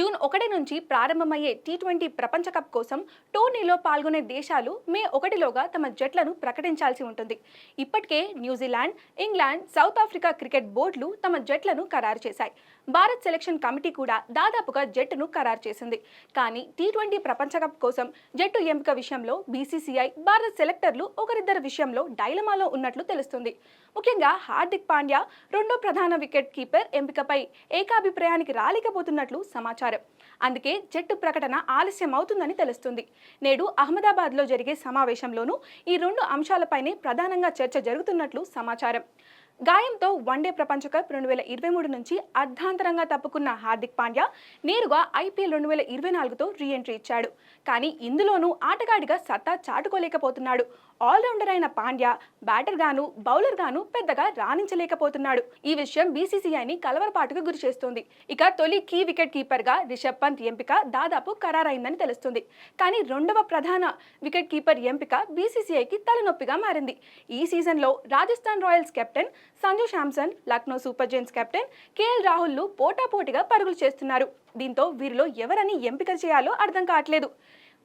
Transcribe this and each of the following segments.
June 1 నుంచి ప్రారంభమయ్యే T20 ప్రపంచ కప్ కోసం టోర్నీలో పాల్గొనే దేశాలు మే 1లోగా తమ జట్లను ప్రకటించాల్సి ఉంటుంది. ఇప్పటికే New Zealand, England, south Africa cricket బోర్డులు తమ జట్లను ఖరారు చేశాయి. భారత్ సెలక్షన్ కమిటీ కూడా దాదాపుగా జట్టును ఖరారు చేసింది. కానీ టీ20 ప్రపంచ కప్ కోసం జట్టు ఎంపిక విషయంలో బీసీసీఐ, భారత్ సెలెక్టర్లు ఒకరిద్దరి విషయంలో డైలమాలో ఉన్నట్లు తెలుస్తుంది. ముఖ్యంగా హార్దిక్ పాండ్యా రెండో ప్రధాన వికెట్ కీపర్ ఎంపికపై ఏకాభిప్రాయానికి రాలేకపోతున్నట్లు సమాచారం. అందుకే జట్టు ప్రకటన ఆలస్యం అవుతుందని తెలుస్తుంది. నేడు అహ్మదాబాద్లో జరిగే సమావేశంలోనూ ఈ రెండు అంశాలపైనే ప్రధానంగా చర్చ జరుగుతున్నట్లు సమాచారం. గాయంతో వన్డే ప్రపంచ కప్ 2023 నుంచి అర్ధాంతరంగా తప్పుకున్న హార్దిక్ పాండ్యా నేరుగా ఐపీఎల్ 2024తో రీఎంట్రీ ఇచ్చాడు. కానీ ఇందులోనూ ఆటగాడిగా సత్తా చాటుకోలేకపోతున్నాడు. ఆల్రౌండర్ అయిన పాండ్యా బ్యాటర్ గాను, బౌలర్ గాను పెద్దగా రాణించలేకపోతున్నాడు. ఈ విషయం బీసీసీఐని కలవరపాటుకు గురి చేస్తోంది. ఇక తొలి కీ వికెట్ కీపర్ గా రిషబ్ పంత్ ఎంపిక దాదాపు ఖరారైందని తెలుస్తుంది. కానీ రెండవ ప్రధాన వికెట్ కీపర్ ఎంపిక బీసీసీఐకి తలనొప్పిగా మారింది. ఈ సీజన్లో Rajasthan royals captain Sanju Samson, Lucknow super giants captain KL రాహుల్లు పోటాపోటీగా పరుగులు చేస్తున్నారు. దీంతో వీరిలో ఎవరని ఎంపిక చేయాలో అర్థం కావట్లేదు.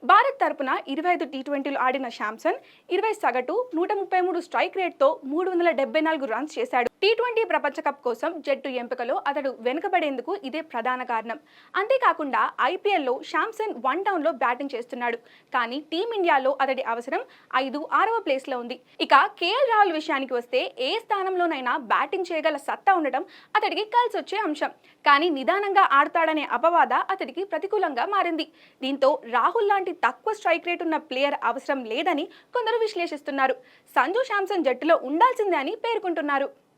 భారత్ తరపున 25 టీ20లు ఆడిన శాంసన్ 20 సగటు 133 స్ట్రైక్ రేట్తో 374 రన్స్ చేశాడు. టీ20 ప్రపంచ కప్ కోసం జట్టు ఎంపికలో అతడు వెనుకబడేందుకు ఇదే ప్రధాన కారణం. అంతేకాకుండా ఐపీఎల్లో శాంసన్ 1 డౌన్లో బ్యాటింగ్ చేస్తున్నాడు. కానీ టీమిండియాలో అతడి అవసరం 5-6వ ప్లేస్లో ఉంది. ఇక కేఎల్ రాహుల్ విషయానికి వస్తే ఏ స్థానంలోనైనా బ్యాటింగ్ చేయగల సత్తా ఉండటం అతడికి కలిసొచ్చే అంశం. కానీ నిదానంగా ఆడతాడనే అపవాద అతడికి ప్రతికూలంగా మారింది. దీంతో రాహుల్ లాంటి తక్కువ స్ట్రైక్ రేట్ ఉన్న ప్లేయర్ అవసరం లేదని కొందరు విశ్లేషిస్తున్నారు. సంజు శాంసన్ జట్టులో ఉండాల్సిందే అని పేర్కొంటున్నారు.